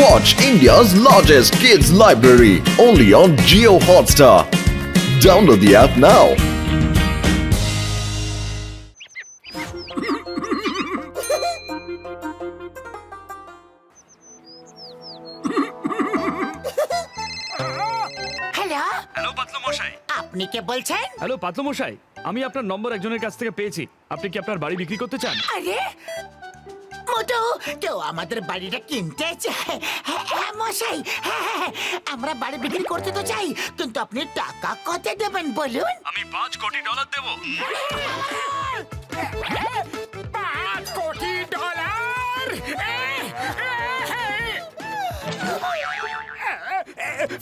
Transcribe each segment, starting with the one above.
Watch India's largest kids library only on Jio Hotstar. Download the app now. Hello, hello Patlu মশাই। আপনি কে বলছেন? Hello Patlu মশাই, আমি আপনার নম্বর একজনের কাছ থেকে পেয়েছি। আপনি কি আপনার বাড়ি বিক্রি করতে চান? আরে মোটু, কেউ আমাদের বাড়িটা কিনতে চায়? হ্যাঁ মশাই, হ্যাঁ, আমরা বাড়ি বিক্রি করতে তো চাই, কিন্তু আপনি টাকা কত দেবেন বলুন? আমি $5 কোটি দেব।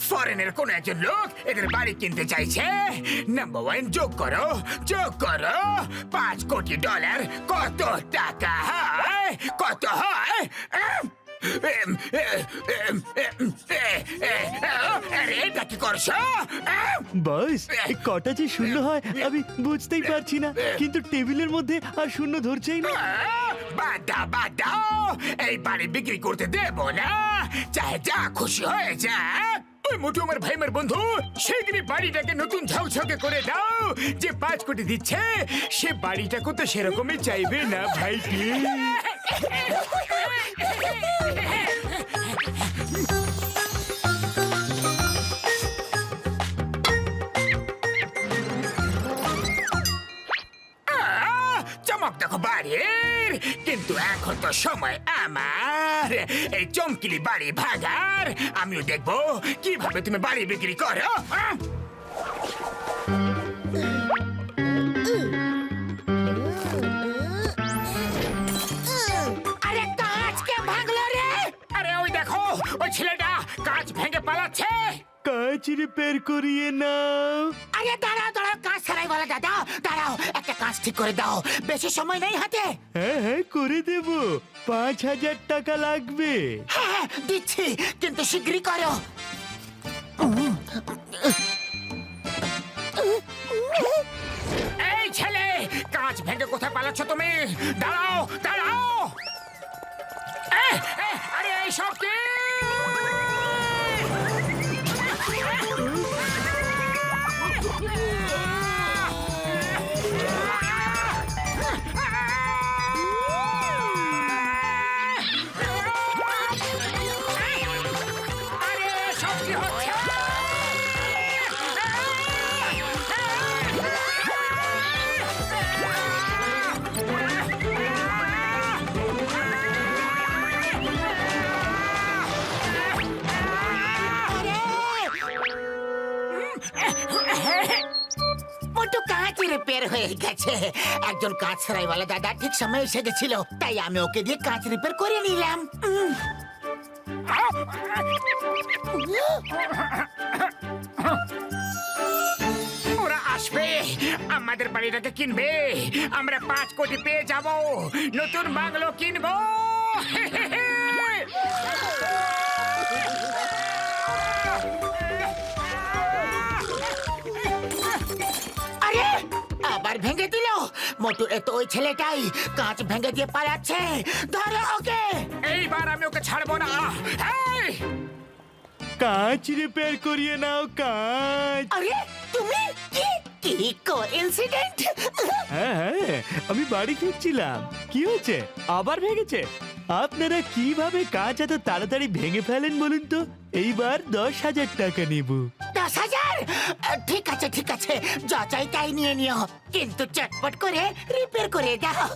ফরেনের কোন একজন লোক এদের বাড়ি কিনতে চাইছে। নাম্বার ওয়ান, যোগ করো $5 কোটি। কত টাকা হয়? কত হয়? আরে এটা কি করছো? বস কটা যে শূন্য হয় আমি বুঝতেই পারছি না, কিন্তু টেবিলের মধ্যে আর শূন্য ধরছেই না। বাদ দাও, এই বাড়ি বিক্রি করতে দেব না, চাহে যা খুশি হয়ে যা। ওই মোটু আমার ভাই, আমার বন্ধু, শিগগিরই বাড়িটাকে নতুন ঝকঝকে করে দাও। যে 5 কোটি দিচ্ছে সে বাড়িটাকে তো সেরকমই চাইবে না ভাইটি। চমক দেখো বাড়ির, কিন্তু এখন তো সময় আমার এই চমকিলি বাড়ি ভাগার। আমিও দেখবো কিভাবে তুমি বাড়ি বিক্রি করো। আরে কাঁচ কে ভাঙলো রে? আরে ওই দেখো, ওই ছেলেটা কাঁচ ভেঙে পালাচ্ছে। কাজ রিপেয়ার করিয়ে নাও। আরে দাঁড়াও, কাঁচ ছাড়াই বলে দাদা, দাঁড়াও, একটা কাঁচ ঠিক করে দাও, বেশি সময় নেই হাতে। হ্যাঁ করে দেব, 5,000 টাকা লাগবে। হ্যাঁ দিচ্ছি, কিন্তু শীঘ্রই করো। এই ছেলে, কাঁচ ভেঙে কোথায় পালাচ্ছ তুমি? দাঁড়াও। আরে এই সব কি? আরে সব কি হচ্ছে? মোটু কাঁচ রিপেয়ার হয়ে গেছে। একজন কাঁচ ছাড়াইওয়ালা দাদা ঠিক সময় এসে গেছিল, তাই আমি ওকে দিয়ে কাঁচ রিপেয়ার করে নিলাম। ওরা আসবে, আমাদের বাড়িটাকে কিনবে, আমরা 5 কোটি পেয়ে যাব, নতুন বাংলো কিনবো। আরে আবার ভেঙে দিল। মোটু এ তো ওই ছেলেটাই, কাঁচ ভেঙে দিয়ে পালাচ্ছে, ধরো ওকে। এইবার আমি ওকে ছাড়বো না। এই! কাজ রিপেয়ার করিয়ে নাও, কাজ। আরে তুমি কি কোইন্সিডেন্ট! হ্যাঁ আমি বাড়ি ফিরছিলাম। কি হয়েছে, আবার ভেঙেছে? আপনারা কিভাবে কাজ এত তাড়াতাড়ি ভেঙে ফেলেন বলুন তো? এইবার 10,000 টাকা নেব। 10,000? ঠিক আছে, যা চাই তাই নিয়ে নিও, কিন্তু চটপট করে রিপেয়ার করে দাও।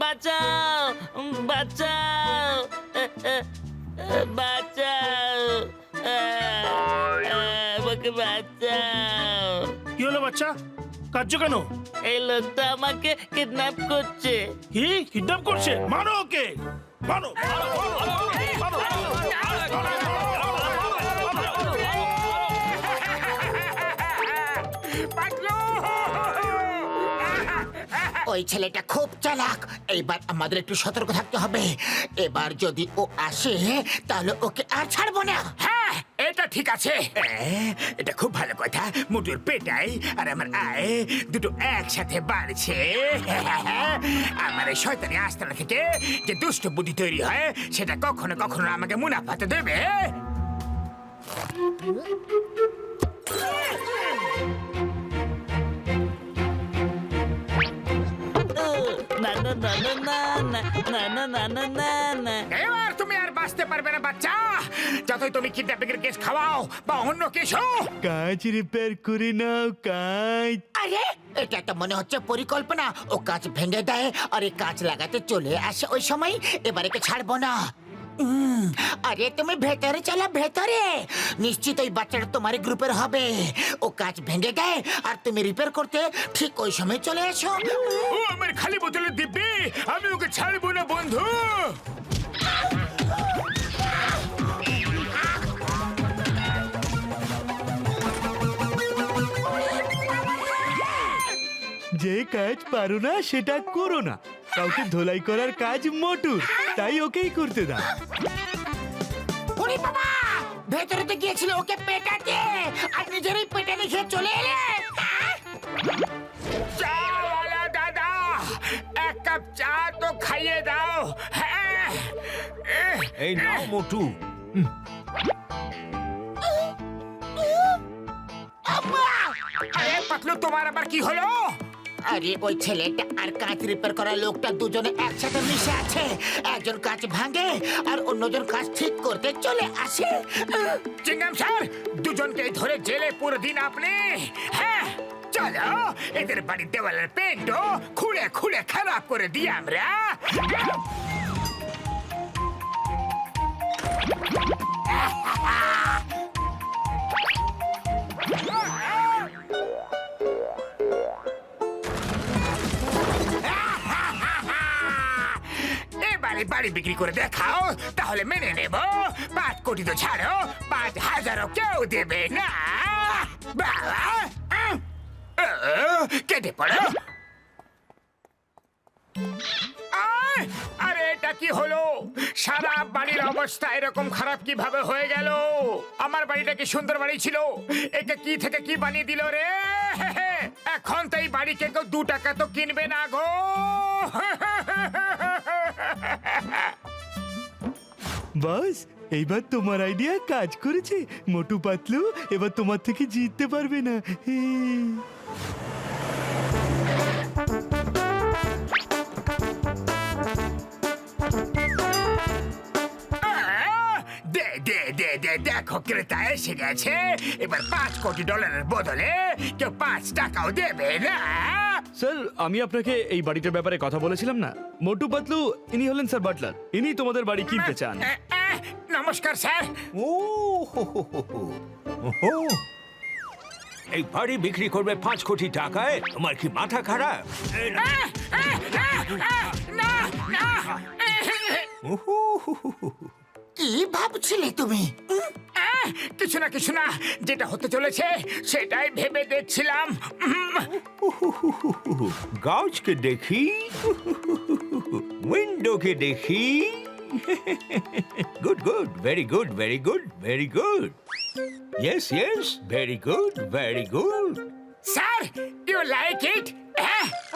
বাঁচাও বাঁচাও বাঁচাও আমাকে বাঁচাও। কি হলো বাচ্চা? কার্য কেন? এই লোকটা আমাকে কিডন্যাপ করছে। কি কিডন্যাপ করছে? মারো ওকে, মারো। পাতলু! ওই ছেলেটা খুব চালাক। এইবার আমাদের একটু সতর্ক থাকতে হবে। এবার যদি ও আসে তাহলে ওকে আর ছাড়বো না। হ্যাঁ, এটা ঠিক আছে। এটা খুব ভালো কথা। মুটুর পেটাই আর আমার আয় দুটো একসাথে বাড়ছে। আমার এই শয়তানি আস্তানা থেকে যে দুষ্ট বুদ্ধি তৈরি হয় সেটা কখনো কখনো আমাকে মুনাফাতে দেবে। না না না না না না না না না না না। এবার তুমি আর বাঁচতে পারবে না বাচ্চা। যতই তুমি কিডন্যাপিং এর কেস খাওয়াও বা অন্য কিছু, কাজ রিপেয়ার করে নাও কাজ। আরে এটা তো মনে হচ্ছে পরিকল্পনা। ও কাঁচ ভেঙে দেয় আর এই কাঁচ লাগাতে চলে আসে ওই সময়। এবার একে ছাড়বো না। আরে তুমি ভেতরে চলো, ভেতরে। নিশ্চিত ওই বাচ্চাটা তোমার গ্রুপের হবে। ও কাঁচ ভেঙে দেয় আর তুমি রিপেয়ার করতে ঠিক ওই সময় চলে এসো। ও আমার খালি বোতলের দিব্যি। আমি ওকে ছাড়বো না বন্ধু। যে কাজ পারো না সেটা করো না। কাউকে ধোলাই করার কাজ মোটুর, তাই ওকেই করতে দাও। ওরে বাবা, ভেতরে তো গিয়েছিল ওকে পেটাতে আর নিজেরই পেটে লিখে চলে এলে। চাওয়ালা দাদা, এক কাপ চা তো খাইয়ে দাও। হ্যাঁ। এই নাও মোটু। আরে পাতলু, তোমার আবার কি হলো? আরে ওই ছেলেটা আর কাঁচ রিপেয়ার করা লোকটা দুজনে একসাথে মিশে আছে। একজন কাঁচ ভাঙে আর অন্যজন কাঁচ ঠিক করতে চলে আসে। চিংগাম স্যার, দুজনকে ধরে জেলে পুরো দিন আপনি। হ্যাঁ, চলো এদের বাড়ির দেওয়ালের পেন্টও খুলে খুলে খারাপ করে দিই আমরা। এবারে বাড়ি বিক্রি করে দেখাও, তাহলে মেনে নেব। 5 কোটি তো ছাড়ো, 5,000ও কেউ দেবে না। বাবা, কেটে পড়ো। আরে এটা কি হলো? সারা বাড়ির অবস্থা এরকম খারাপ কিভাবে হয়ে গেল? আমার বাড়িটা কি সুন্দর বাড়ি ছিল, একে কি থেকে কি বানিয়ে দিল রে? এখন তো এই বাড়িকে কেউ 2 টাকা তো কিনবে না গো। বাস, এইবার তোমার আইডিয়া কাজ করেছে মোটু পাতলু। এবার তোমার থেকে জিততে পারবে না। দে দে দে দে, দেখো ক্রেতা এসে গেছে। এবার $5 কোটি বদলে কেউ 5 টাকাও দেবে না। স্যার, আমি আপনাকে এই বাড়িটার ব্যাপারে কথা বলেছিলাম না? মোটু পাতলু ইনি হলেন স্যার বাটলার। ইনি তোমাদের বাড়ি কিনতে চান। নমস্কার স্যার। ও হো হো হো হো। ওহো। এই বাড়ি বিক্রি করবে 5 কোটি টাকায়? তোমার কি মাথা খারাপ? না না, ওহো হো হো হো। কি ভাবছিলে তুমি? কিছু না কিছু না, যেটা হতে চলেছে সেটাই ভেবে দেখছিলাম। গাছকে দেখি, উইন্ডোকে দেখি। Good good, very good, very good, very good. Yes yes, very good, very good. Sir, you like it?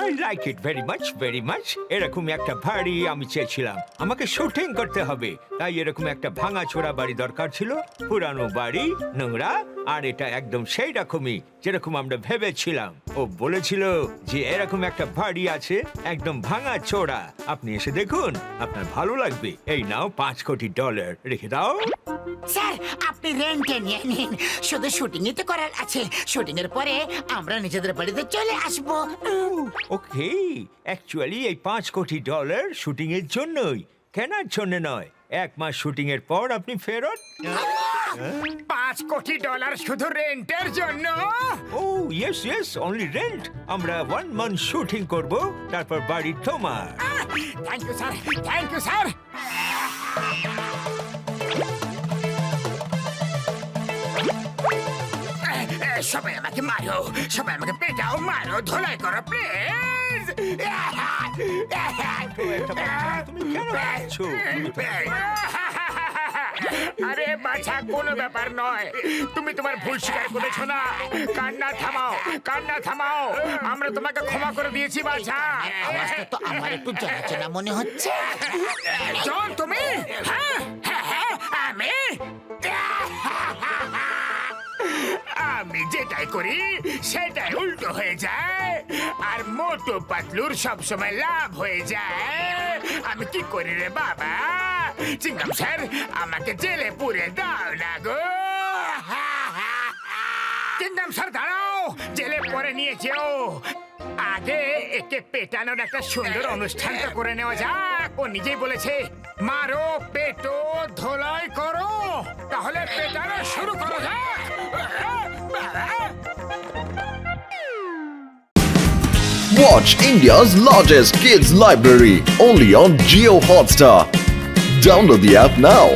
I like it very much, very much. এরকম একটা বাড়ি আমি চেয়েছিলাম। আমাকে শুটিং করতে হবে, তাই এরকম একটা ভাঙাচোরা বাড়ি দরকার ছিল। পুরানো বাড়ি, নোংরা, আর এটা একদম সেই রকমই যেরকম আমরা ভেবেছিলাম। ও বলেছিল যে এরকম একটা বাড়ি আছে একদম ভাঙাচোরা। আপনি এসে দেখুন, আপনার ভালো লাগবে। এই নাও $5 কোটি, রেখে দাও। স্যার, আপনি রেন্টে নিয়ে নিন। শুধু শুটিংই তো করার আছে। শুটিং এর পরে আমরা নিজেদের বাড়িতে চলে আসবো। ওকে, অ্যাকচুয়ালি এই $5 কোটি শুটিং এর জন্যই, কেনার জন্য নয়। 1 মাস শুটিং এর পর আপনি ফেরত। $5 কোটি শুধু রেন্টের জন্য। Oh yes yes, only rent. আমরা 1 মান্থ শুটিং করব, তারপর বাড়ি তোমার। Thank you sir, thank you sir. সবাই আমাকে মারো, সবাই আমাকে পেটাও, মারো, ধোলাই করো প্লিজ। তুমি কেন কাঁদছো? আরে বাছা, কোনো ব্যাপার নয়, তুমি তোমার ভুল স্বীকার করেছো না। কান্না থামাও, কান্না থামাও, আমরা তোমাকে ক্ষমা করে দিয়েছি বাছা। আওয়াজটা তো আমার একটু জানা চেনা মনে হচ্ছে। জন তুমি? হ্যাঁ, হ্যাঁ, হ্যাঁ, আমি যেটাই করি সেটাই উল্টো হয়ে যায়, আর মোটু পাতলুর সবসময় লাভ হয়ে যায়। আমি কি করি রে বাবা? চিংগাম স্যার, আমাকে জেলে পুরে দাও না গো। চিংগাম স্যার দাঁড়াও, জেলে পরে নিয়েছে ও। আগে একে পেটানোর একটা সুন্দর অনুষ্ঠান তো করে নেওয়া যাক। ও নিজেই বলেছে মারো, পেটো, ধোলাই করো, তাহলে পেটানো শুরু করা যাক। Watch India's largest kids library only on Geo Hotstar. Download the app now.